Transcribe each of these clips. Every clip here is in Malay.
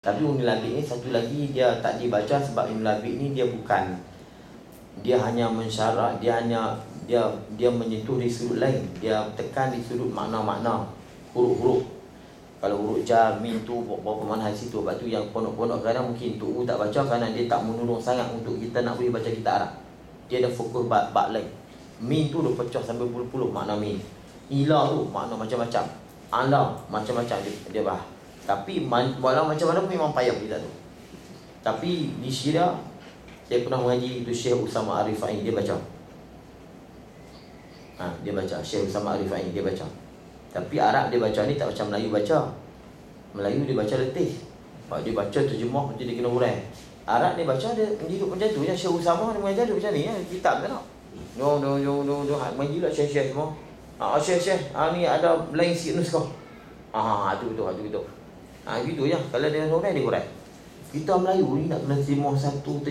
Tapi Uni Labib ni satu lagi dia tak dibaca sebab Uni Labib ni dia bukan, dia hanya mensyarat, dia menyentuh di sudut lain, dia tekan di sudut makna-makna huruf-huruf. Kalau huruf jar, min tu berapa manhaj situ. Sebab tu yang pondok-pondok kadang mungkin Tok U tak baca kerana dia tak menolong sangat untuk kita nak boleh baca kitab Arab. Dia ada fokus bab lain. Min tu dia pecah sampai puluh-puluh makna min. Ila tu makna macam-macam. Ala macam-macam dia bahas. Tapi walau macam mana pun memang payah kita tu. Tapi di Syria saya pernah mengaji itu Syekh Usama Arif Ain, dia baca. Dia baca Syekh Usama Arif Ain, dia baca. Tapi Arab dia baca ni tak macam Melayu baca. Melayu dia baca letih. Sebab dia baca terjemah macam dia kena urai. Arab dia baca dia hidup macam tu. Syekh Usama dia mengajar dia macam ni ya, kitab tak nak. No. Mengaji lah syekh-syekh semua. Syekh, ni ada lain sikit nuskah. Tu. Gitu je. Kalau dia urai dia urai. Kita Melayu ni nak kena terjemah satu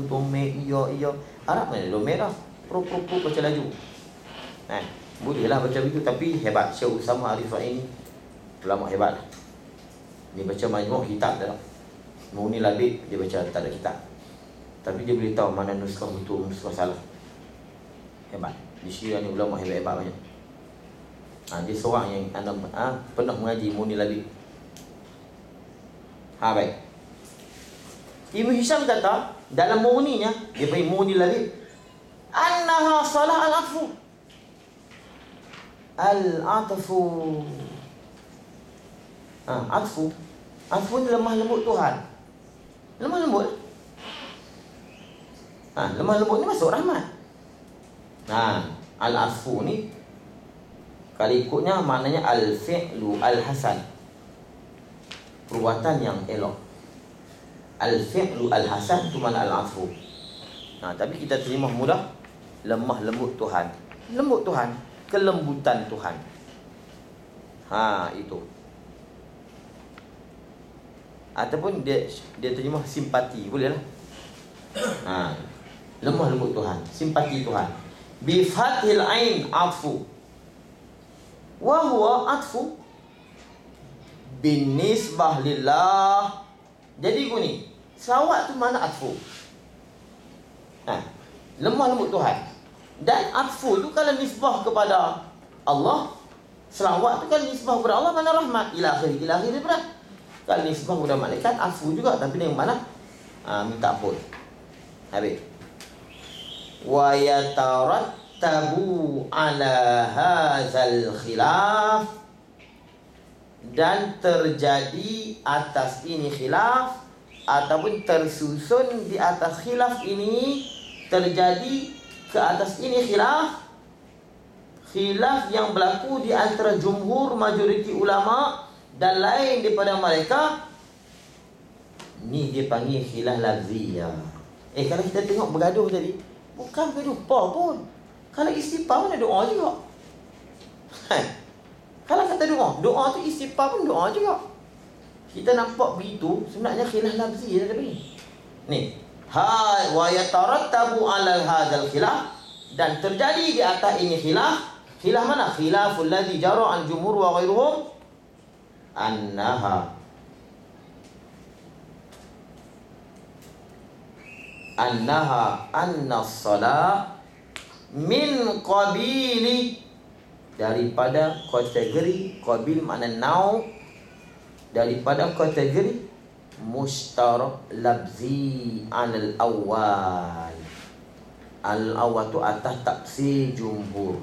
tomek, iya. Arab mana dia merah. Pro baca laju. Bolehlah baca begitu, tapi hebat. Syekh Usama Arif Ain ulama hebat. Dia baca majmuk kitab tak. Uni Labib dia baca tak ada kitab. Tapi dia boleh tahu mana nuskah betul, nuskah salah. Hebat. Di Syria ni ulama hebat-hebat banyak. Dia seorang yang anda pernah mengaji Uni Labib. Baik. Ibn Hisham kata dalam Mughninya, dia panggil Mughni Labib, annaha salah al-atfu. Al-atfu. Atfu ni lemah lembut Tuhan. Lemah lembut. Lemah lembut ni masuk rahmat. Al-atfu ni kalau ikutnya maknanya al-fi'lu al-hasan, perbuatan yang elok. Al-fi'lu al-hasan tu makna al-atfu. Tapi kita terjemah mudah, lemah lembut Tuhan. Lembut Tuhan, kelembutan Tuhan. Itu. Ataupun dia terjemah simpati, boleh lah. Lemah lembut Tuhan, simpati Tuhan. Bi fathil ain atfu. Wa huwa atfu bin nisbah lillah. Jadi gini, selawat tu mana atfu? Lemah lembut Tuhan. Dan atfu tu kalau nisbah kepada Allah, selawat tu kalau nisbah kepada Allah mana rahmat, ila akhir dia berat. Kalau nisbah kepada malaikat atfu juga, tapi dengan mana minta ampun. Habis. Wa yatarattabu ala hadzal khilaf, dan terjadi atas ini khilaf, ataupun tersusun di atas khilaf ini, terjadi ke atas ini khilaf yang berlaku di antara jumhur majoriti ulama dan lain daripada mereka. Ni dia panggil khilaf lafziyah. Kalau kita tengok bergaduh tadi, bukan bergaduh pun. Kalau istighfar mana doa juga. Kalau kata doa tu istighfar pun doa juga. Kita nampak begitu, sebenarnya khilaf lafzi dia tadi. Ni, wa yatarattabu 'ala hadzal khilaf, dan terjadi di atas ini khilaf. Khilaf mana? Khilaful ladzi jara al-jumhur wa ghairuhum anna as-salat min qabili, daripada kategori qabil makna nau, daripada kategori mustarak labzi alal awal. Al-awal tu atas tafsir jumhur.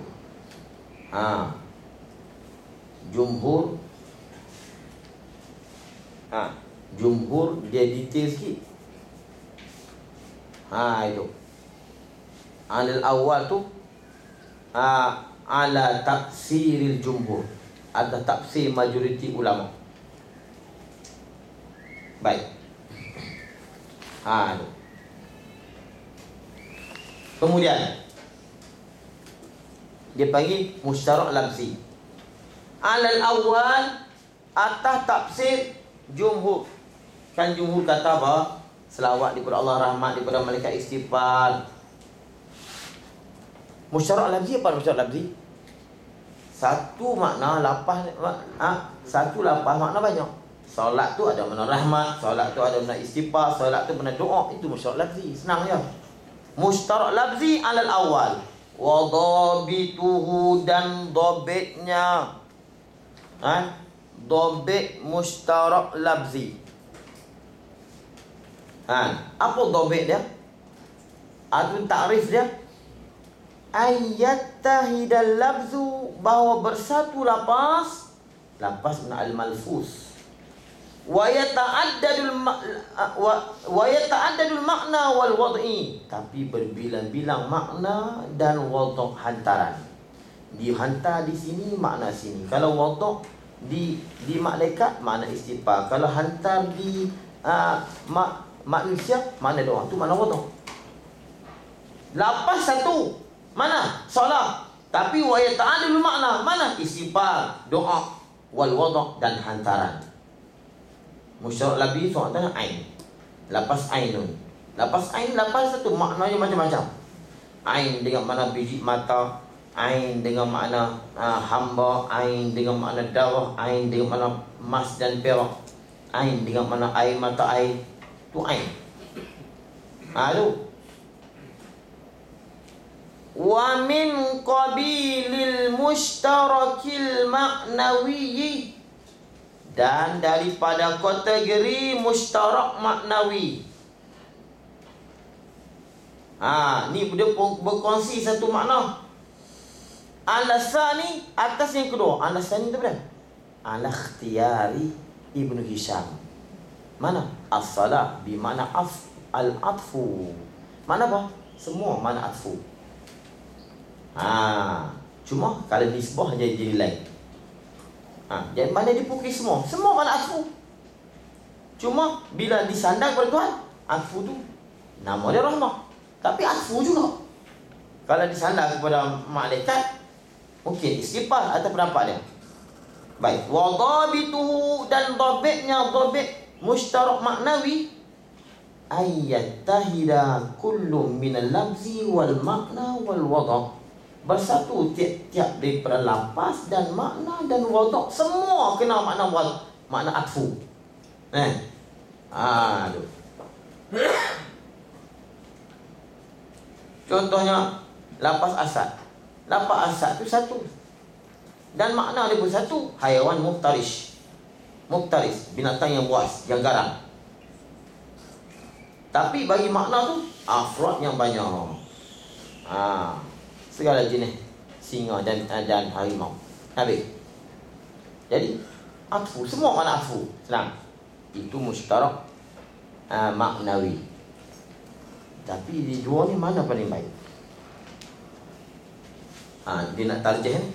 Jumhur dia detail sikit. Itu alal awal tu ala tafsiril jumhur, ada tafsir majoriti ulama. Baik. Kemudian dia panggil musyarak lafzi. Alal awal, atas tafsir jumhur. Kan jumhur kata apa? Selawat daripada Allah, rahmat daripada malaikat, istighfar. Musyarak lafzi apa musyarak lafzi? Satu makna lapas, satu lapas makna banyak. Solat tu ada makna rahmat, solat tu ada makna istighfar, solat tu makna doa. Itu mustarak lafzi. Senang je. Mustarak lafzi alal awal. Wa dhabituhu, dan dhabitnya. Dhabit mustarak lafzi. Apa dhabit dia? Atau takrif dia? Ayattahidal lafzu, bahawa bersatu lafaz min al-malfuz. Wa yata'addadul makna wal wad'i, tapi berbilang-bilang makna dan wad' hantaran. Dihantar di sini, makna sini. Kalau wad' di malaikat, makna istighfar. Kalau hantar di manusia, makna doa. Itu makna wad'. Lafaz satu, mana? Solat. Tapi wa yata'addadul makna, mana? Istighfar, doa, wal wad' dan hantaran. Musyarak lafzi soalnya ain. Lapas ainun. Lapas ain, lapas satu, maknanya macam-macam. Ain dengan makna biji mata, ain dengan makna hamba, ain dengan makna darah, ain dengan makna emas dan perak, ain dengan makna air mata air. Tu ain. Tu. Wa min qabilil mushtarakil maknawiyyi, dan daripada kategori mustarak maknawi. Ni dia berkongsi satu makna. Al-Asani, atas yang kedua. Al-Asani tu berapa? Al-Ikhtiyari Ibnu Hisham. Mana? As-salah bermakna al-atfu. Mana apa? Semua mana atfu. Cuma kalau nisbah jadi lain. Jadi mana dipukul semua mana atfu. Cuma bila disandar kepada Tuhan, atfu tu nama dia rahmah, tapi atfu juga. Kalau disandar kepada malaikat, mungkin istighfar atau pendapat dia. Baik, wa dhabituhu, dan dhabitnya, dhabit mustarak maknawi, ayattahida kullu minal lafzi wal makna wal wada'. Bersatu tiap-tiap daripada lafaz dan makna dan wada'. Semua kena makna makna atfu. Tu. Contohnya lafaz asad. Lafaz asad tu satu. Dan makna dia pun satu. Haiwan muftaris. Muftaris, binatang yang buas, yang garang. Tapi bagi makna tu afrad yang banyak. Segala jenis singa dan harimau. Habis. Jadi atfu, semua mana atfu. Senang. Itu mustarak maknawi. Tapi di dua ni mana paling baik? Dia nak tarjih ni.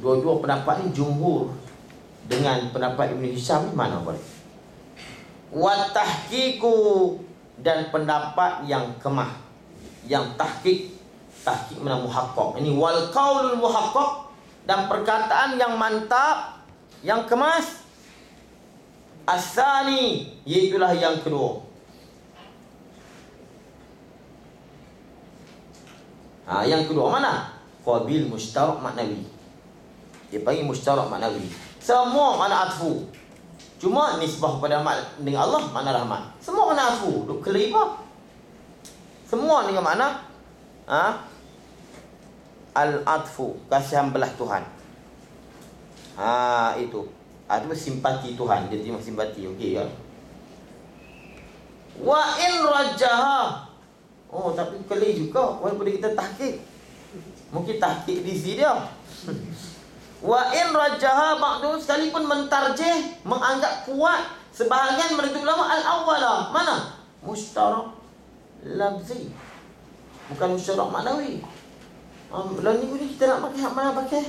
Dua-dua pendapat ni jumhur dengan pendapat Ibn Hisham ni, mana boleh? Wa tahqiqu, dan pendapat yang kemah, yang tahqiq mana muhaqqaq. Ini wal qaulul muhaqqaq, dan perkataan yang mantap, yang kemas. As-sani, iaitulah yang kedua. Yang kedua mana? Qabil mustarak maknawi. Dia panggil mustarak maknawi. Semua mana atfu. Cuma nisbah pada dengan Allah makna rahmat. Semua mana atfu. Duk kelibah. Semua dengan makna al-atfu, kasihan belah Tuhan. Itu. Itu simpati Tuhan. Dia terima simpati. Okey ya. Wa in rajaha. Tapi keli juga walaupun kita tahqiq. Mungkin tahqiq di sini dia. Wa in rajaha ba'du, sekalipun mentarjih, menganggap kuat sebahagian mereka ulama al-awwala. Mana? Mustarak lafzi. Bukan mustarak maknawi. Bulan minggu ni kita nak pakai hak mana pakai?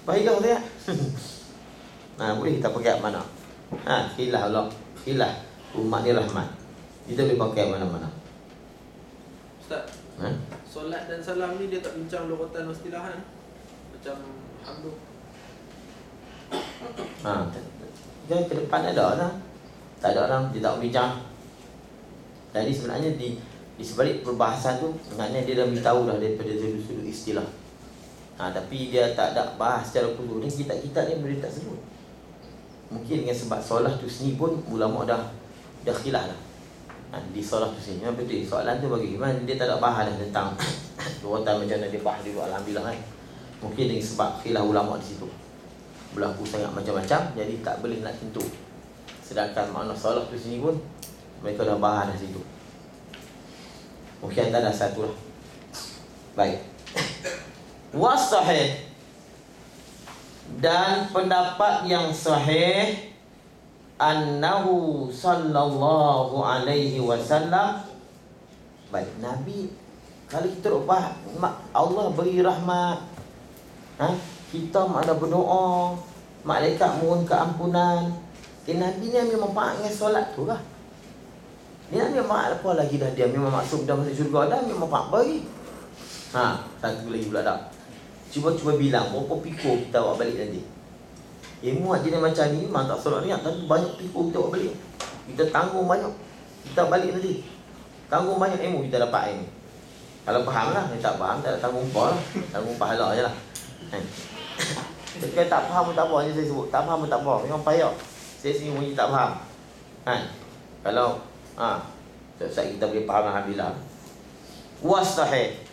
Baiklah dia. Boleh kita pakai hak mana? Khilah Allah. Khilah. Umat ni rahmat. Kita boleh pakai mana-mana. Ustaz, solat dan salam ni dia tak bincang lugatan istilahan macam hamdu. Dia ke depan ada lah. Tak ada orang, dia tak bincang. Jadi sebenarnya di sebalik perbahasan tu, sebenarnya dia dah beritahu dah daripada sudut-sudut istilah. Tapi dia tak ada bahas secara khusus. Ni kitab-kitab ni boleh tak sebut. Mungkin dengan sebab solat tu sendiri pun ulama dah khilaf lah. Di solat tu sendiri. Memang betul. Soalan tu bagi gimana dia tak ada faham dah tentang ruatan macam mana dia faham dulu. Alhamdulillah kan. Mungkin dengan sebab khilaf ulama di situ. Berlaku sangat macam-macam, jadi tak boleh nak tentu. Sedangkan makna solat tu sendiri pun mereka dah faham dah situ. Mungkin antara satu lah. Baik. Was-sahih, dan pendapat yang sahih, annahu sallallahu alaihi wasallam. Baik, Nabi, kalau kita lupa Allah beri rahmat, kita ada berdoa, malaikat mohon keampunan. Nabi ni ambil manfaat dengan solat tu lah. Dia ambil manfaat apa lagi dah, dia memang maksud dah masuk syurga dah, ambil manfaat bagi. Satu lagi pula dah. Cuba bilang berapa pikul kita bawa balik nanti. Muat jenis macam ni memang tak solat niat, tapi banyak pikul kita bawa balik. Kita tanggung banyak, kita balik nanti. Tanggung banyak ilmu kita dapat ilmu. Kalau faham lah, tak faham tak ada tanggung apa lah. Tanggung pahala je lah. Kalau tak faham pun tak apa, saya sebut. Tak faham pun tak apa, memang payah. Saya sendiri pun tak faham. Kalau saat kita boleh faham, alhamdulillah. Was-sahih,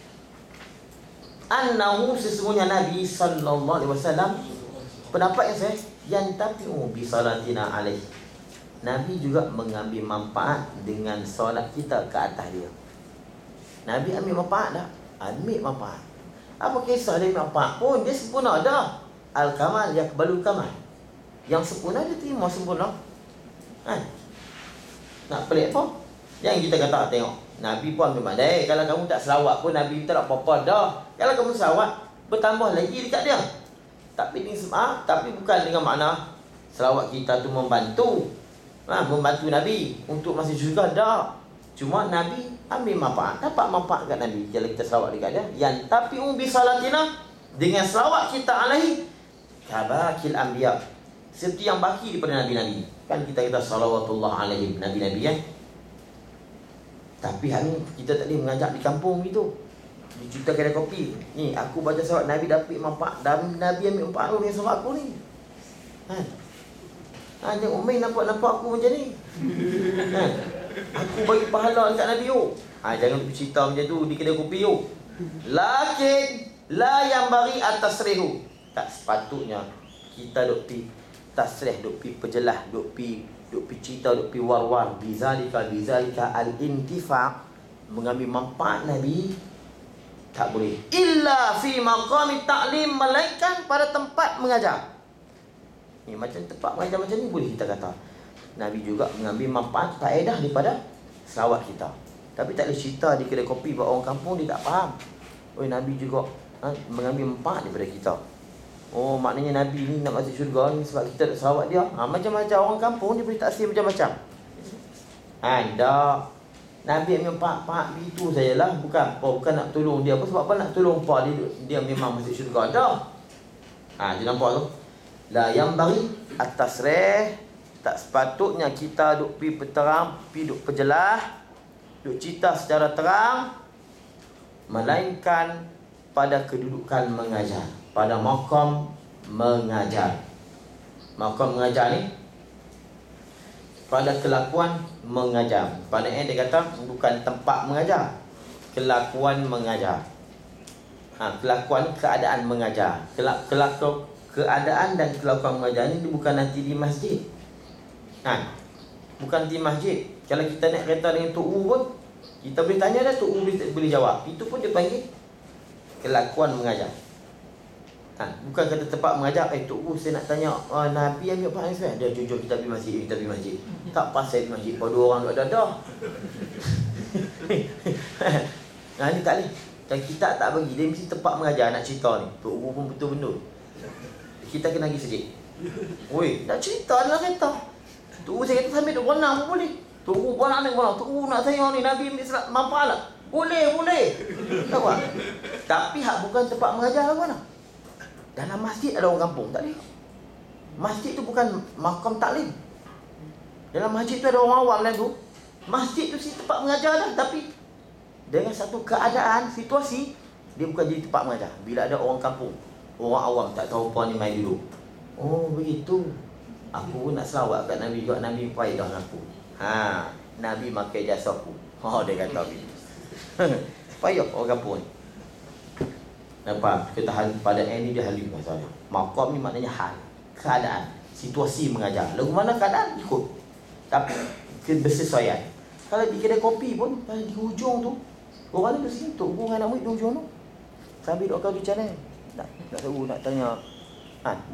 annahu, sesungguhnya Nabi sallallahu alaihi wasallam, pendapat yang saya, yantafi'u bi salatina alaih. Nabi juga mengambil manfaat dengan solat kita ke atas dia. Nabi ambil manfaat dah. Ambil manfaat. Apa kisah dia ambil manfaat pun, dia sempurna dah. Al-kamal yakbalul kamal. Yang sempurna dia terima sempurna. Nak pelik apa? Yang kita kata tengok, Nabi pun ambil mandai. Kalau kamu tak selawat pun Nabi tak ada apa-apa dah. Kalau kamu selawat, bertambah lagi dekat dia. Tapi bukan dengan makna selawat kita tu membantu. Membantu Nabi untuk masuk syurga dah. Cuma Nabi ambil manfaat, dapat manfaat kat Nabi kalau kita selawat dekat dia. Yang tapi bi salatina, dengan selawat kita alaihi kabakil anbiya, seperti yang baki daripada nabi-nabi. Kan kita kata salawatullah alaihim, nabi-nabi kan. Tapi hari ni kita tak boleh mengajak di kampung gitu. Dicerita kedai kopi. Ni aku baca selawat Nabi dapat manfaat. Dan Nabi ambil manfaat dengan selawat aku ni. Tengok main nampak aku macam ni. Aku bagi pahala dekat Nabi you. Jangan cerita macam tu di kedai kopi you. Lakin la yang bagi atas rehu. Tak sepatutnya kita duk pi tasrih, duk pi perjelas, duk pi cerita, duk pi war-war. Bizalika al-intifa', mengambil manfaat Nabi tak boleh. Illa fi maqami ta'lim, melainkan pada tempat mengajar. Ni macam tempat mengajar macam ni boleh kita kata. Nabi juga mengambil manfaat faedah daripada selawat kita. Tapi tak boleh cerita di kedai kopi buat orang kampung dia tak faham. Nabi juga mengambil manfaat daripada kita. Maknanya Nabi ni nak masuk syurga ni sebab kita tak selawat dia. Macam-macam orang kampung dia boleh taksir macam-macam. Tak. Nabi ambil manfaat begitu sajalah. Bukan nak tolong dia. Sebab apa nak tolong apa? Dia memang masuk syurga dah. Dia nampak tu. La yang bagi atas reh. Tak sepatutnya kita duk pi peterang, pi duk perjelas, duk cerita secara terang, melainkan pada kedudukan mengajar, pada maqam mengajar. Maqam mengajar ni pada kelakuan mengajar. Pada dia kata bukan tempat mengajar, kelakuan mengajar. Kelakuan keadaan mengajar. Keadaan dan kelakuan mengajar ni bukan nanti di masjid. Bukan di masjid. Kalau kita naik kereta dengan Tok U pun, kita boleh tanya dah, Tok U boleh jawab. Itu pun dia panggil kelakuan mengajar. Bukan kata tempat mengajar. Tok U saya nak tanya, Nabi ambil apa ni? Dia jujur kita pergi masjid, tak pasal pergi masjid. Pada orang tak ada dah. Ni tak boleh. Dan kita tak bagi. Dia mesti tempat mengajar nak cerita ni. Tok U pun betul-betul. Kita kena pergi sikit. Nak cerita dalam kereta. Tok U saya kata sambil duk berenang pun boleh. Tok U berenang ni berenang. Tok U nak tanya ni Nabi ambil selat manfaat lah. Boleh. Tahu tak? Tapi bukan tempat mengajar lah mana. Dalam masjid ada orang kampung, tak boleh. Masjid tu bukan makam taklim. Dalam masjid tu ada orang awam lah tu. Masjid tu si tempat mengajar dah. Tapi dengan satu keadaan, situasi, dia bukan jadi tempat mengajar. Bila ada orang kampung, orang awam tak tahu apa ni main dulu. Begitu. Aku pun nak selawat kat Nabi juga. Nabi faedah dengan aku. Nabi makai jasa aku. Dia kata begitu. Payah orang pun. Nampak? Kita pada ni dia halim maksudnya. Maqam ni maknanya hal, keadaan, situasi mengajar. Lagu mana keadaan ikut. Tapi bersesuaian. Kalau di kedai kopi pun di hujung tu orang ni bersentuh hubungan nak murid di hujung tu. Sambil dok kau tu macam mana? Tak tahu nak tanya.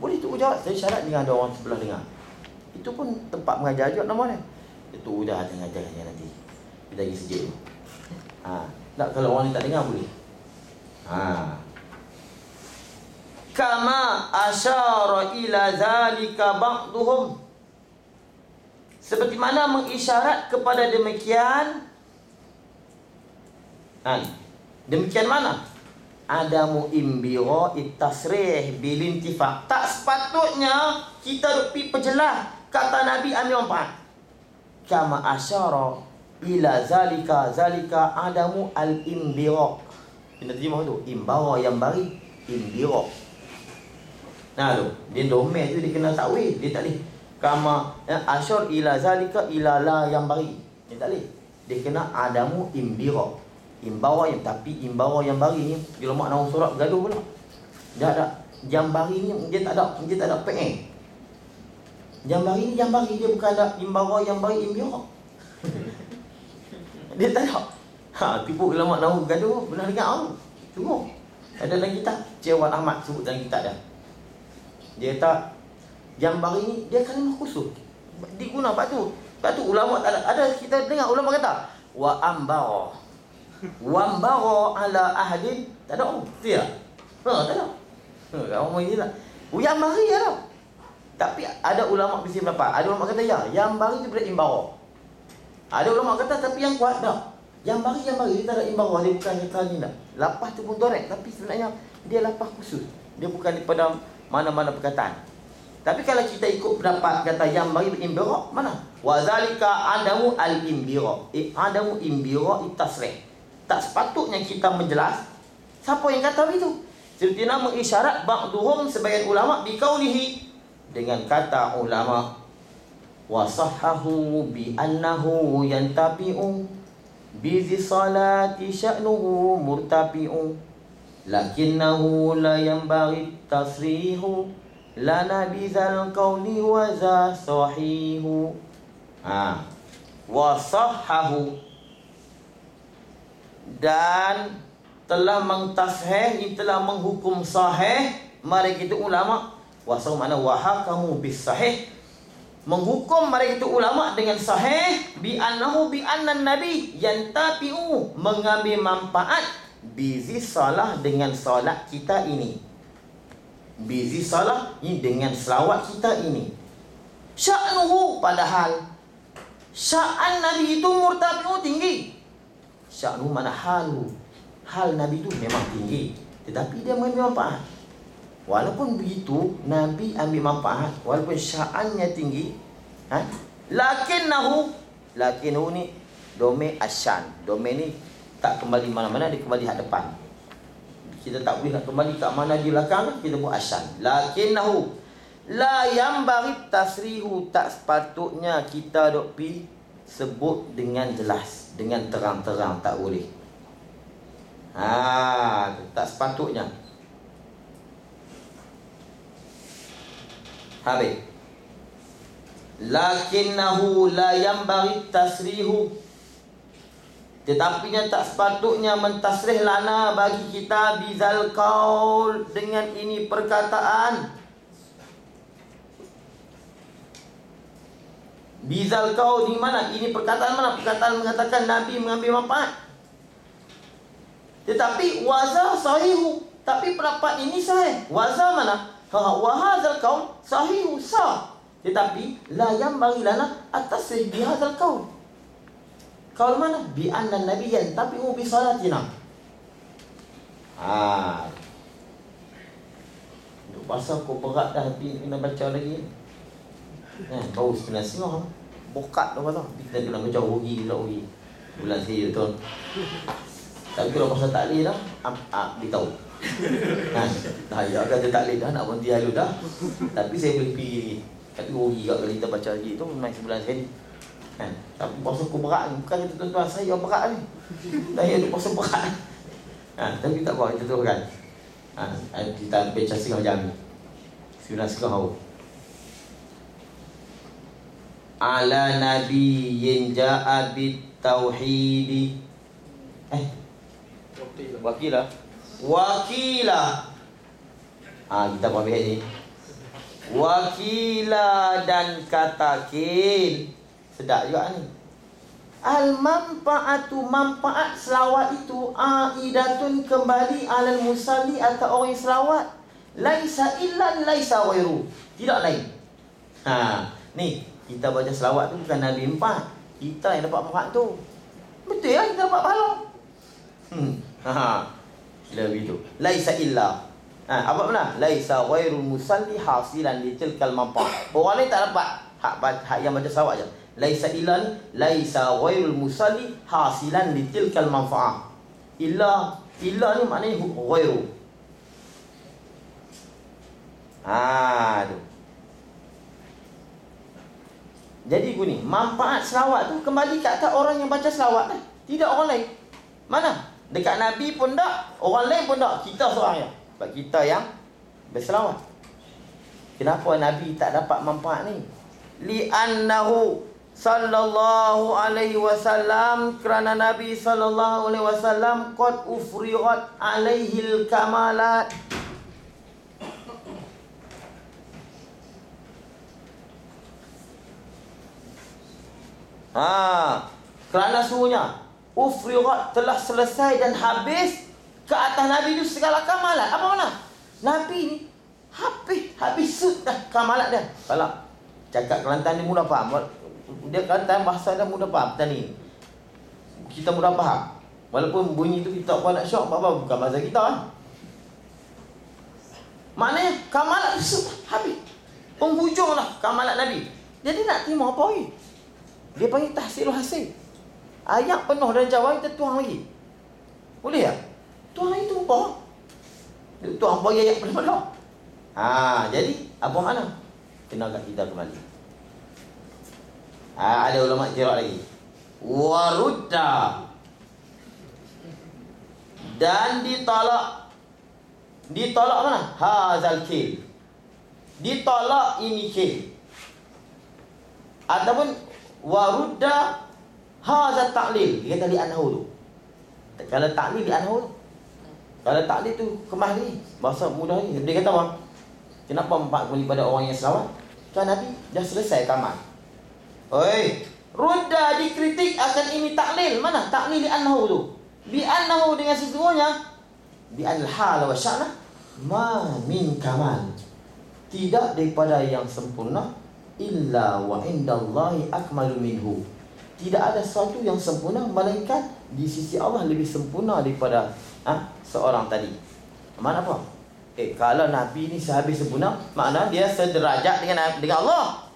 Boleh tu jawab. Saya syarat dengan ada orang sebelah dengar. Itu pun tempat mengajar juga nama dia. Itu dah ada ngajarnya nanti. Kita lagi sejak tu. Tak, kalau orang ni tak dengar boleh. Kama asyara ila zalika ba'duhum. Seperti mana mengisyarat kepada demikian. Demikian mana? Adamu imbira ittasrih bilintifaq. Tak sepatutnya kita pergi perjelas kata Nabi ambil manfaat. Kama asyara ila zalika adamu al-imbira. Kita terjemah tu, imbara yang bari, imbira. Tu, dia domain tu dia kena takwil, dia tak boleh. Kama asyar ila zalika ila la yang bari. Dia tak boleh. Dia kena adamu imbira. Imbawa yang bari ni bila mak naung surat bergaduh pula. Dia ada jambari ni dia tak ada PN. Jambari dia bukan ada imbawa yang bari imbira. Dia tak ada. Tipu ulama naung bergaduh benar dengar tu. Tunggu. Ada dalam kitab Cewan Ahmad sebut dalam kitab dia. Dia kata jambari ni dia kalimah khusus. Diguna pak tu. Pak tu ulama tak ada kita dengar ulama kata wa ambara wambara ala ahdin. Tak ada. Tidak. Tak ada. Orang ni tak. Yang bari ada. Tapi ada ulama bersih pendapat. Ada ulama kata yang bari tu berarti imbara. Ada ulama kata tapi yang kuat dah. Yang bari dia tak ada imbara, dia bukan kata ni dah. Lapas tu pun direct tapi sebenarnya dia lapas khusus. Dia bukan daripada mana-mana perkataan. Tapi kalau kita ikut pendapat kata yang bari imbara, mana? Wa zalika adamu al-imbira. Adamu imbira ittasrih. Tak sepatutnya kita menjelas. Siapa yang kata begitu? Seperti nama isyarat ba'duhum sebagian ulama biqaulihi dengan kata ulama wa sahhahu bi annahu yantabi'u bi salati sya'nuhu murtafi'u lakinnahu la yanbaghi tasrihu lana bizal qawli wa za sahihu. Wa sahhahu dan telah mentashih, telah menghukum sahih mereka itu ulama. Wasau mana wahakamu bis sahih, menghukum mereka itu ulama dengan sahih bi annahu bi annan nabi yantabi'u, mengambil manfaat bizi salah dengan solat kita ini. Bizi salah ini dengan selawat kita ini. Sya'nuhu, padahal sya'an nabi itu murtafi'u, tinggi. Sya'nu mana halu. Hal Nabi itu memang tinggi, tetapi dia mengambil manfaat. Walaupun begitu, Nabi ambil manfaat walaupun sya'annya tinggi. Lakinnahu ni domain asyan. Domain ni tak kembali mana-mana, dia kembali hak depan. Kita tak boleh nak kembali kat mana di belakang, kita buat asyan. Lakinnahu la yambari tasrihu, tak sepatutnya kita dok pi sebut dengan jelas, dengan terang-terang, tak boleh. Tak sepatutnya. Habis. Lakinnahu la yambari tasrihu, tetapinya tak sepatutnya mentasrih lana bagi kita bizal qaul, dengan ini perkataan. Bizal qaul di mana? Ini perkataan mana? Perkataan mengatakan Nabi mengambil manfaat. Tetapi waza sahihu, tapi pendapat ini sahih. Waza mana? Wa hadzal qaul sahihu, sah. Tetapi la yambari lana at-tasrih bi hadzal qaul. Qaul mana? Bi anna nabiyyan tabi'u bi salatina. Untuk pasal kau berat dah, tapi kena baca lagi. Bau setengah setengah. Bokat dah kata. Kita kena baca rugi pula rugi. Bulan saya betul. Tapi kalau pasal taklid dah, beritahu. Ya kata taklid dah, nak berhenti halus dah. Tapi saya boleh pergi lagi. Tapi rugi kat kalau kita baca lagi tu memang sebulan sekali. Kan? Tapi puasa aku berat ni. Bukan kata tuan-tuan saya berat ni. Saya ada puasa berat ni. Tapi tak apa, kita teruskan. Kita baca setengah jam ni. 9.30 hari. Ala nabiyyin ja'a bit tauhidi. Wakilah. Kita faham ni. Wakila dan katakin. Sedap juga ni. Al-manfa'atu, manfaat selawat itu aidatun kembali alal musalli atau orang yang selawat. Laisa illa laisa wairu. Tidak lain. Ni kita baca selawat tu bukan Nabi empat. Kita yang dapat manfaat tu. Betul ya, kita dapat pahala. Sila begitu. Laisa illa. Apa mana? Laisa ghairul musalli hasilan li tilkal manfaat. Orang lain tak dapat. Hak yang baca selawat je. Laisa illa ni, laisa ghairul musalli hasilan li tilkal manfaat. Illa ni maknanya ghairu. Tu. Jadi gini, manfaat selawat tu kembali ke atas orang yang baca selawat dah. Tidak orang lain. Mana? Dekat Nabi pun tak, orang lain pun tak. Kita seorang yang. Sebab kita yang berselawat. Kenapa Nabi tak dapat manfaat ni? Li'annahu sallallahu alaihi wasallam, kerana Nabi sallallahu alaihi wasallam qad ufriqat alaihil kamalat. Kerana suhunya ufriqat telah selesai dan habis ke atas Nabi itu segala kamalat. Apa mana? Nabi ni habis dah kamalat dia. Kalau cakap Kelantan dia mudah faham. Dia Kelantan bahasa dia mudah faham. Tadi kita mudah faham. Walaupun bunyi tu kita apa nak syok, apa bukan bahasa kita kan. Maknanya kamalat itu habis. Penghujung lah kamalat Nabi. Jadi nak terima apa lagi? Dia panggil tahsilul hasil. Ayat penuh dan jawab kita tuang lagi. Boleh tak? Tuang lagi tu apa? Tuang bagi ayat penuh. Jadi apa makna? Kena kat kita kembali. Ada ulama qiraat lagi. Warudda. Dan ditolak. Ditolak mana? Hazal kil. Ditolak ini kil. Ataupun warudda hazal ta'lil. Dia kata li anhu tu. Kalau ta'lil li anhu tu. Kalau ta'lil tu kemah ni. Bahasa mudah ni. Dia kata apa? Kenapa empat kembali pada orang yang selawat? Kan Nabi dah selesai kamal. Rudda dikritik akan ini ta'lil. Mana? Ta'lil li anhu tu. Bi annahu dengan sesungguhnya. Bi anil hal wa sya'na. Ma min kamal. Tidak daripada yang sempurna. Illa wa indallahi akmalu minhu. Tidak ada sesuatu yang sempurna melainkan di sisi Allah lebih sempurna daripada seorang tadi. Mana apa? Kalau Nabi ni sehabis sempurna, makna dia sederajat dengan Allah.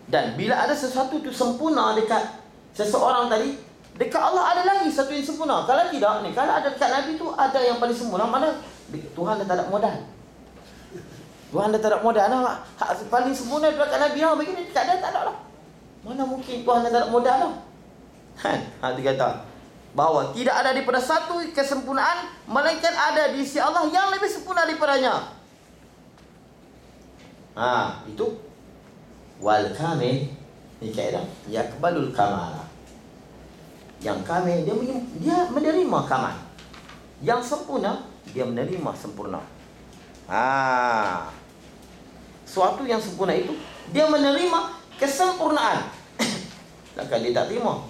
Dan bila ada sesuatu tu sempurna dekat seseorang tadi, dekat Allah ada lagi satu yang sempurna. Kalau tidak ni, kalau ada dekat Nabi tu ada yang paling sempurna, mana Tuhan dah tak ada modal. Tuhan dah tak ada modal lah. Hak paling sempurna dekat Nabi lah. Begini dekat dia tak ada lah. Mana mungkin Tuhan dah tak ada modal lah. Dia kata bahawa tidak ada daripada satu kesempurnaan melainkan ada di sisi Allah yang lebih sempurna daripadanya. Itu wal kamil. Ini kaedah yakbalul kamal. Yang kamil dia menerima kamal. Yang sempurna dia menerima sempurna. Suatu yang sempurna itu dia menerima kesempurnaan. Takkan dia tak terima?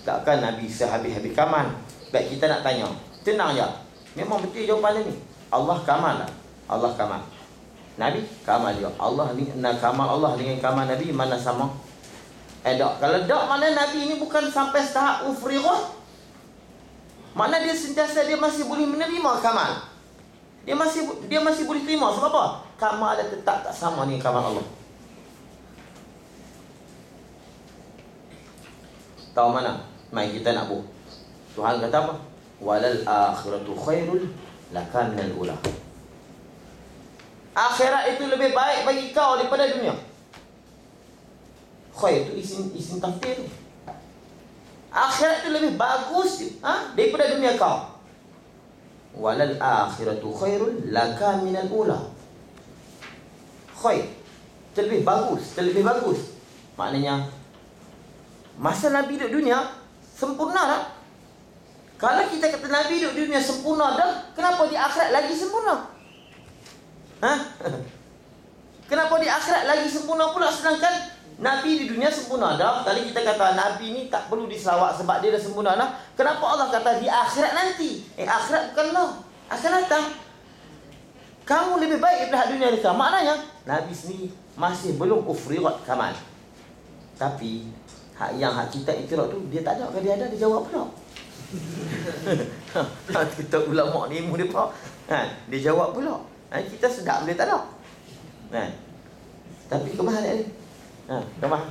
Takkan Nabi sehabis-habis kamal. Baik kita nak tanya, tenang je. Memang betul jawapan ni. Allah kamal lah. Allah kamal. Nabi kamal juga. Allah ni kamal Allah dengan kamal Nabi mana sama? Tak. Kalau tak, mana Nabi ni bukan sampai tahap ufriqah. Mana dia sentiasa dia masih boleh menerima kamal. Dia masih boleh terima. Sebab apa? Kamal dia tetap tak sama dengan kamal Allah. Tahu mana? Mai kita nak buh. Tuhan kata apa? Walal akhiratu khairul laka minal ula. Akhirat itu lebih baik bagi kau daripada dunia. Khair itu isim tafsir tu. Akhirat itu lebih bagus daripada dunia kau. Walal akhiratu khairul laka minal ula. Khair, terlebih bagus. Maknanya masa Nabi duduk dunia sempurna dah. Kalau kita kata Nabi duduk dunia sempurna dah, kenapa di akhirat lagi sempurna? Kenapa di akhirat lagi sempurna pula, sedangkan Nabi di dunia sempurna dah? Kalau kita kata Nabi ni tak perlu diselawat sebab dia dah sempurna dah, kenapa Allah kata di akhirat nanti? Akhirat bukanlah, akan datang. Kamu lebih baik daripada dunia ni. Maknanya Nabi sendiri masih belum ufriqat kamal. Tapi hak kita ikrar tu, dia tak ada. Kalau dia ada, dia jawab pula. Kita ulama ni ilmu dia pula. Dia jawab pula. Kita sedap, dia tak ada. Tapi kebalik dia. Kemah.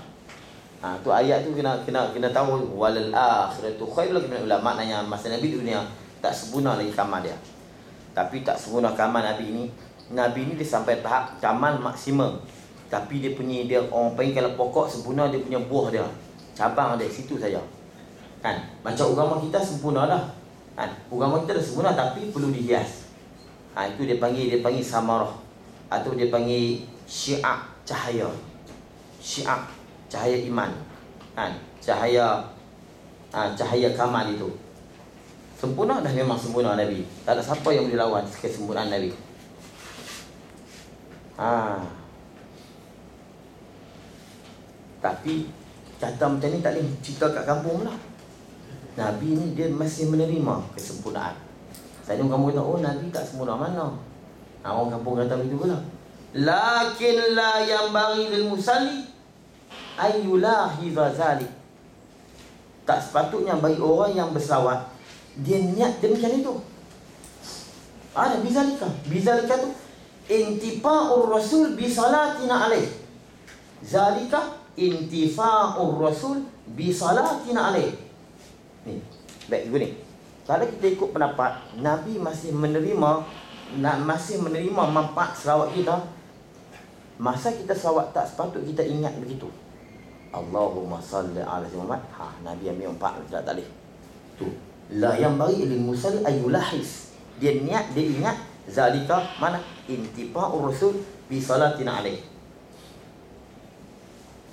Tu ayat tu kena tahu. Walal akhiratu khairul laka minal ula. Maknanya masa Nabi di dunia tak sempurna lagi kamal dia. Tapi tak sempurna kamal Nabi ni. Nabi ni dia sampai tahap kamal maksimum. Tapi dia orang panggil kalau pokok sempurna, dia punya buah dia, cabang dia situ saja. Macam agama kita sempurna dah. Agama kita dah sempurna tapi perlu dihias. Itu dia panggil samarah, atau dia panggil syiah cahaya. Syiah cahaya iman. Cahaya kamal itu. Sempurna dah, memang sempurna Nabi. Tak ada siapa yang boleh lawan kesempurnaan Nabi. Tapi kata macam ni tak boleh cerita kat kampung lah. Nabi ni dia masih menerima kesempurnaan. Saya ni kampung kata, Nabi tak sempurna mana? Orang kampung kata begitu pula. Lakin la yanbaghi lil musalli ayyulahiza zalik. Tak sepatutnya bagi orang yang berselawat dia niat demikian itu. Ada bizalika tu intifa'ur rasul bi salatina alaih. Zalika intifa'ur rasul bi salatina alaih. Ni, baik gini. Kalau kita ikut pendapat Nabi masih menerima manfaat selawat kita, masa kita selawat tak sepatut kita ingat begitu. Allahumma salli ala Muhammad. Nabi ambil manfaat tak boleh. Tu. La yang bagi lil musalli ayulahis. Dia niat, dia ingat. Zalika mana? Intifa'ur rasul bi salatina alaih.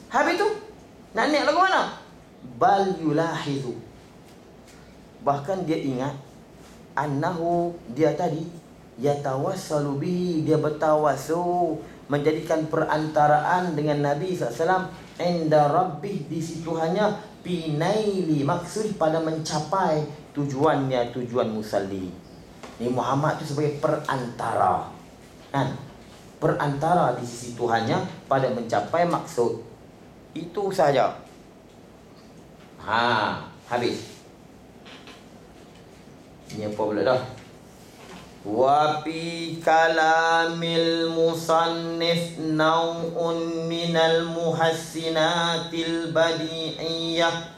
Habis tu nak niat lagu mana? Bal yulahizu. Bahkan dia ingat annahu, dia tadi yatawassalu bihi, dia bertawassul, menjadikan perantaraan dengan Nabi SAW inda rabbih, di situ hanya pinaili, maksud pada mencapai tujuannya, tujuan musalli. Ni Muhammad tu sebagai perantara. Perantara di sisi Tuhannya pada mencapai maksud. Itu saja. Habis. Ini apa pula dah? Wa fi kalamil musannif naw'un minal muhassinatil badi'iyah.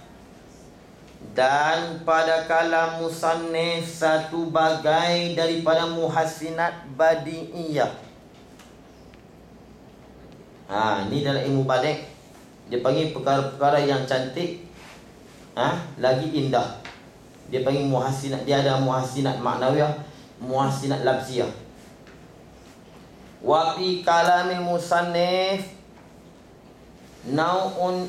Dan pada kalam musannif satu bagai daripada muhassinat badi'iyah. Ini dalam ilmu badi', dia panggil perkara-perkara yang cantik, lagi indah. Dia panggil muhassinat. Dia ada muhassinat maknawiyah, muhassinat labziyah. Wa fi kalamil musannif naun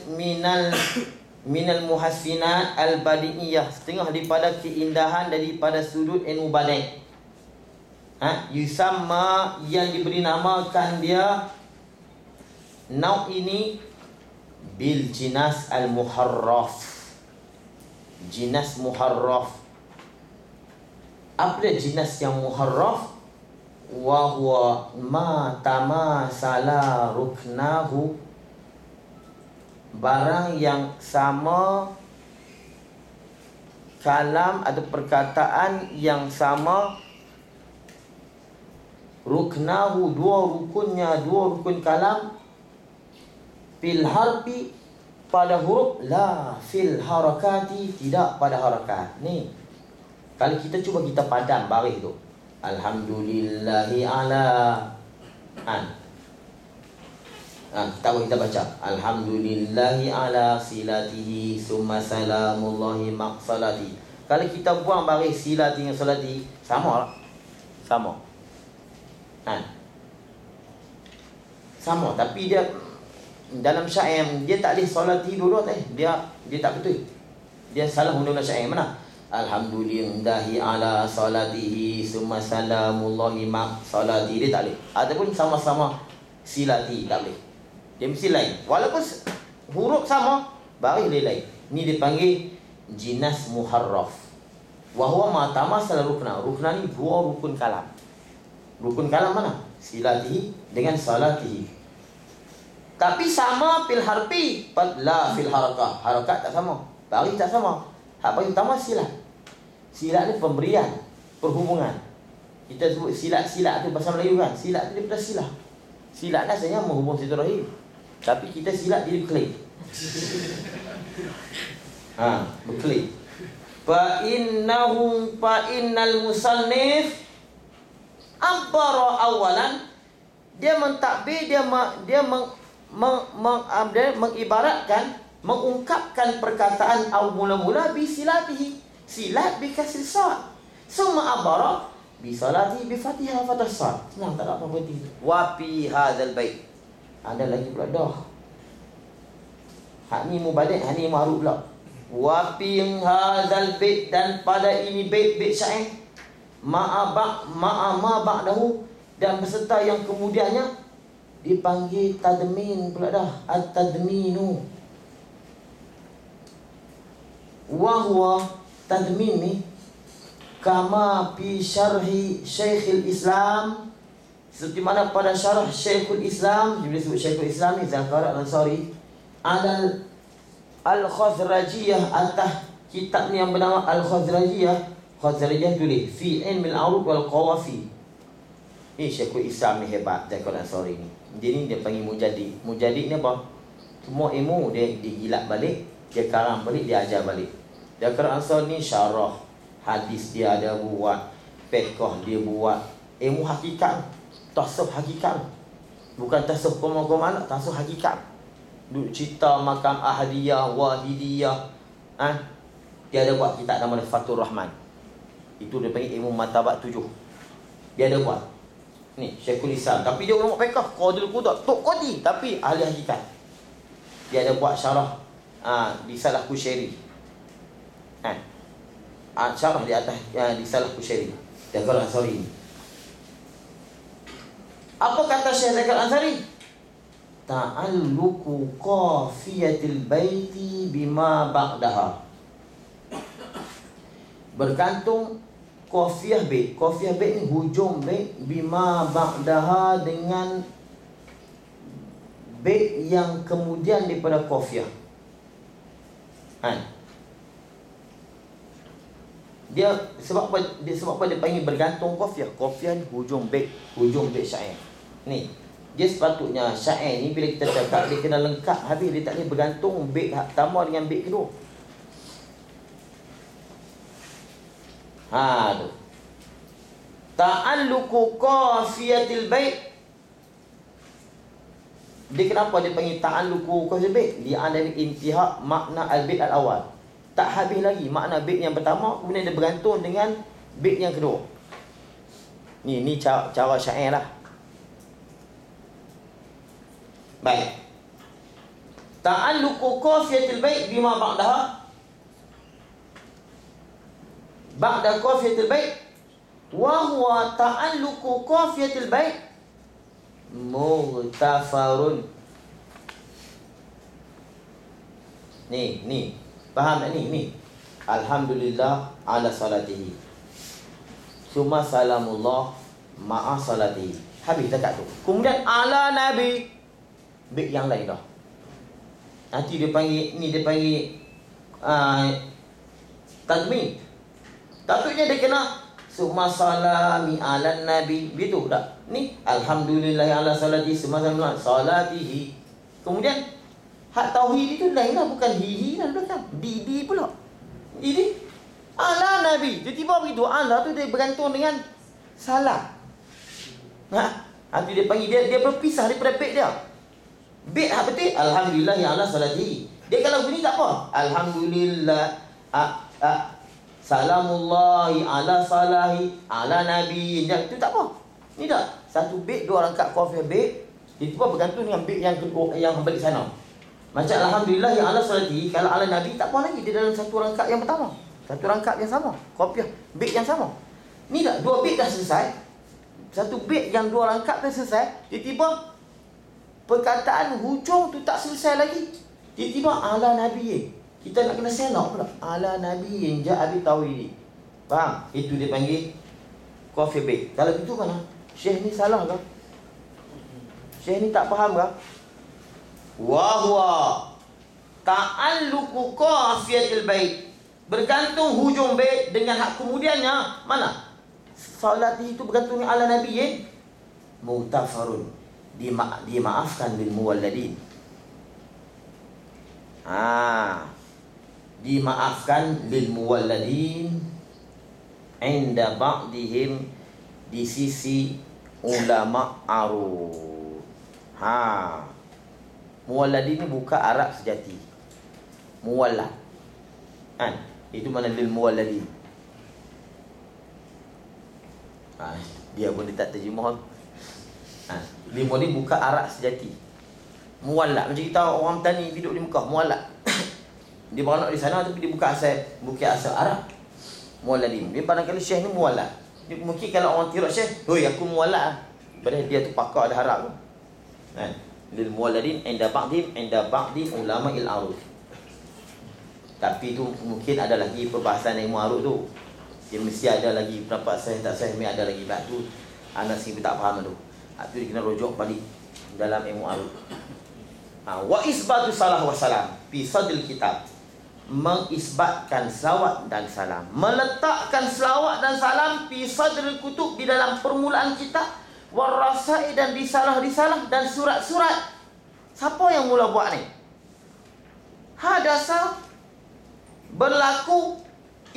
minal muhassinat al-badi'iyah, setengah daripada keindahan daripada sudut ilmu badi'. Yusamma, yang diberi namakan dia nau ini bil jinas al-muharraf. Jinas muharraf. Apa dia jinas yang muharraf? Wa huwa ma tamasala ruknahu, barang yang sama kalam atau perkataan yang sama ruknahu, dua rukun kalam, fil harfi, pada huruf, la fil harakati, tidak pada harakat. Ni kalau kita cuba kita padam baris tu, alhamdulillahi ala Kita baca alhamdulillahi ala silatihi summa salamullahi maqsalati. Kalau kita buang baris silati dengan salati, sama tak? Sama, tapi dia dalam syair dia tak boleh salati dulu dia tak betul. Dia salah guna syair mana? Alhamdulillahi ala salatihi summa salamullahi maqsalati, dia tak boleh. Ataupun sama-sama silati, tak boleh. Dia mesti lain. Walaupun huruf sama, baris dia lain. Ni dipanggil jinas muharraf. Wa huwa ma tamassal rukna. Rukna ni dua rukun kalam. Rukun kalam mana? Silatihi dengan salatihi. Tapi sama fil harfi, la fil harakah. Harakat tak sama. Baris tak sama. Hak paling utama silat. Silat ni pemberian, perhubungan. Kita sebut silat-silat tu bahasa Melayu kan. Silat tu daripada silah. Silat ni asalnya menghubung silaturahim. Tapi kita silat dia berkelahi. Berkelahi. Fa innal musannif abbara awalan, dia mentakbir, dia mengibaratkan, mengungkapkan perkataan mula-mula bi silatihi, silat bi kasri sad, summa abbara bi salati bi fatihah fathah sad. Senang tak ada apa berhenti. Wa fi hadzal bait, ada lagi pula dah. Hak ni mubalik, hak ni ma'ruf pula. Wa fi hadzal bait, dan pada ini bait syair, ma ba'dahu, dan beserta yang kemudiannya dipanggil tadmin pula dah. At-tadminu. Wa huwa tadmin ni kama fi syarhi Syekhul Islam, seperti mana pada syarah Syekhul Islam, dia sebut Syekhul Islam ni Zakaria Al-Ansari, Al-Khazrajiyah, atas kitab ni yang bernama Al-Khazrajiyah. Khazrajiyah tulis fi ilmil arud wal qawafi. Ni Syekhul Islam ni hebat, Zakaria Al-Ansari ni. Dia panggil mujadid. Mujadid ni apa? Semua ilmu dia digilat balik, dia karang balik, dia ajar balik. Zakaria Al-Ansari ni syarah hadis dia ada buat, fiqh dia buat, ilmu hakikat, tasawuf hakikat. Bukan tasawuf koma-koma, tasawuf hakikat. Duk cerita makam ahadiyah, wahidiyah. Dia ada buat kitab nama dia Fathur Rahman. Itu dia panggil ilmu martabat 7. Dia ada buat. Ni Syekhul Islam, tapi dia ulama fiqh, qadil qudat, tok qadi, tapi ahli hakikat. Dia ada buat syarah Risalah Kushairi. Syarah di atas Risalah Kushairi. Zakaria Al-Ansari. Apa kata Syekh Zakaria Al-Ansari? Ta'alluqu qafiyatil baiti bima ba'daha. Bergantung qafiyah bait. Qafiyah bait ni hujung bait, bima ba'daha, dengan bait yang kemudian daripada qafiyah. Dia sebab apa dia panggil bergantung qafiyah? Qafiyah ni hujung bait syair. Ni dia sepatutnya syair ni bila kita cakap dia kena lengkap habis, dia tak boleh bergantung bait pertama dengan bait kedua. Tu. Ta'alluqu qafiyatil bait. Dia kenapa dia panggil ta'alluqu qafiyatil bait? Dia ada intihak makna al-bait al-awal. Tak habis lagi makna bait yang pertama, kemudian dia bergantung dengan bait yang kedua. Ni cara syair lah. Baik. Ta'alluqu qafiyatil bait bima ba'daha. Ba'da qafiyatil bait wa huwa ta'alluqu qafiyatil bait mughtafarun. Ni. Faham tak ni? Alhamdulillah ala salatihi. Summa salamullah ma'a salatihi. Habis dekat tu. Kemudian ala nabi, bait yang lain dah. Nanti dia panggil tadmin. Takutnya dia kena summa salami ala nabi, begitu tak? Ni alhamdulillah ala salati summa salatihi. Kemudian hak tauhid itu lain lah, bukan hihi lah belakang. Di pula. Di ala nabi. Tiba-tiba begitu ala tu dia bergantung dengan salat. Tu dia panggil, dia berpisah daripada bait dia. Bait hak betul, alhamdulillah ya Allah salati. Dia kalau bunyi tak apa. Alhamdulillah salamullahi ala salahi ala nabi. Itu tak apa. Ni tak. Satu bait, 2 rakaat qafiyah bait. Itu pun bergantung dengan bait yang kedua yang balik sana. Macam alhamdulillah ya Allah salati, kalau ala nabi tak apa lagi, dia dalam satu rakaat yang pertama. Satu rakaat yang sama, qafiyah bait yang sama. Ni tak, 2 bait dah selesai. Satu bait yang 2 rakaat dah selesai, tiba-tiba perkataan hujung tu tak selesai lagi. Tiba-tiba ala nabi. Kita nak kena selok pula. Ala nabi yang ja'abi tawhidi. Faham? Itu dia panggil qafiyah bait. Kalau begitu mana? Syekh ni salah ke? Syekh ni tak faham ke? Wa huwa ta'alluqu qafiyatil bait. Bergantung hujung bait dengan hak kemudiannya. Mana? Salat itu bergantung dengan ala nabi. Mughtafarun. Dimaafkan lil muwalladin. Dimaafkan lil muwalladin inda ba'dihim, di sisi ulama arud. Muwalladin ni bukan Arab sejati. Muwallad. Itu mana lil muwalladin. Dia pun dia tak terjemah. Lima ni bukan Arab sejati. Muwallad. Macam kita orang tani hidup di Mekah, muwallad. Dia beranak di sana tapi dia bukan asal Arab. Muwalladin. Dia barangkali Syekh ni muwallad. Dia mungkin kalau orang tirak Syekh, "Hoi, aku muwallad." Padahal dia tu pakar ada Arab tu. Lil muwalladin inda ba'di ulama il-arud. Tapi tu mungkin ada lagi perbahasan ilmu arud tu. Dia mesti ada lagi pendapat sahih tak sahih, mesti ada lagi bab tu. Anak sini tak faham tu. Itu dia kena rujuk balik dalam ilmu arud. Wa isbatu salah wa salam fi sadril kitab. Mengisbatkan selawat dan salam, meletakkan selawat dan salam fi sadril kutub, di dalam permulaan kitab, warasai, dan risalah dan surat-surat. Siapa yang mula buat ni? Hadasa, berlaku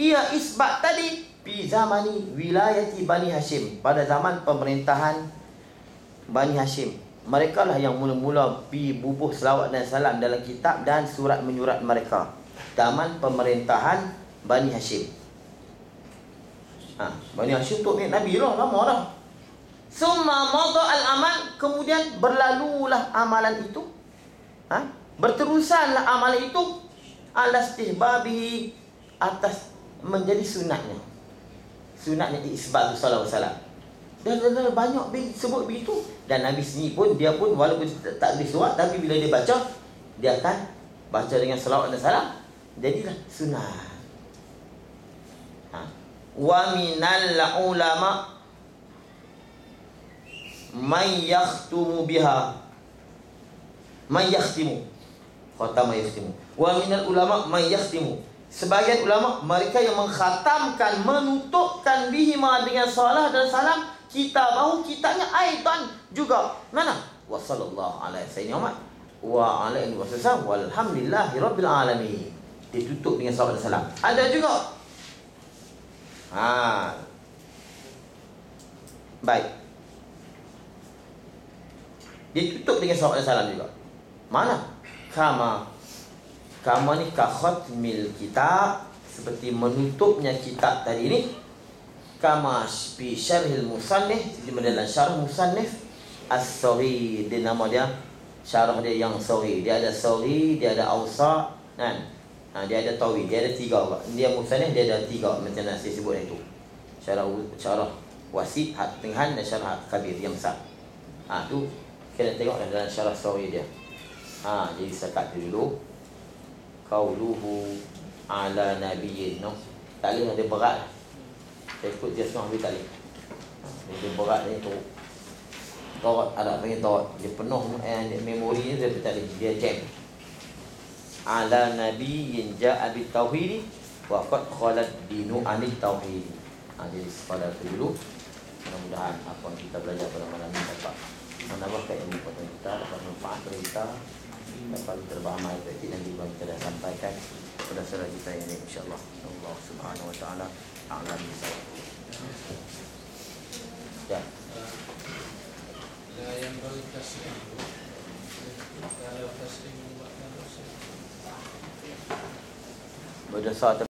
ia isbat tadi fi zamani wilayati Bani Hashim, pada zaman pemerintahan Bani Hashim. Mereka lah yang mula-mula bubuh selawat dan salam dalam kitab dan surat menyurat mereka. Zaman pemerintahan Bani Hashim. Bani Hashim tu Nabi lah, lama dah. Summa madha al-amal, kemudian berlalulah amalan itu. Berterusanlah amalan itu ala istihbabi, atas menjadi sunatnya. Sunatnya isbat sallallahu alaihi wasallam. Dan banyak sebut begitu. Dan Nabi sendiri pun, dia pun walaupun tak boleh surat, tapi bila dia baca, dia akan baca dengan salawat dan salam. Jadilah sunat. Wa minal ulama man yakhtumu biha, man yakhtimu, khatama yakhtimu. Wa minal ulama man yakhtimu, sebagian ulama mereka yang mengkhatamkan, menutupkan bihima, dengan salah dan salam, kitabahu, kitabnya, aidan juga. Mana? Wa sallallahu alaihi wasallam wa alaihi wasallam walhamdulillahi rabbil alamin. Ditutup dengan salawat dan salam. Ada juga. Baik. Ditutup dengan salawat dan salam juga. Mana? Kama ni ka khatmil kitab, seperti menutupnya kitab tadi ni. Kama fi syarhil musannif, di dalam syarah musannif as-saghir, dia nama dia, syarah dia yang saghir. Dia ada saghir, dia ada awsa, kan? Dia ada tawil, dia ada 3. Dia musannif, dia ada 3 macam nak saya sebut itu. Syarah wasit, hak tengah, dan syarah kabir yang besar. Tu kita tengok dalam syarah saghir dia. Jadi sekat dulu. Qauluhu ala nabiyyin, no. Tak boleh ada berat. Saya ikut dia semua habis tali. Dia berat ni tu. Tawat, ada panggil tawat. Dia penuh memori ni, dia tali. Dia jam. Ala nabiyyin ja'a bit tauhid wa qad khalat dinu anit tauhid. Jadi pada itu dulu. Mudah-mudahan apa yang kita belajar pada malam ini dapat menambahkan ilmu kepada kita, dapat manfaat bagi kita, dapat terbahaman efektif yang kita dah sampaikan pada saudara kita ini, insyaAllah. Allah subhanahu wa ta'ala a'lam bisawab. Ya. yang baru taslim tu, kalau taslim menyebabkan dosa. Berdosa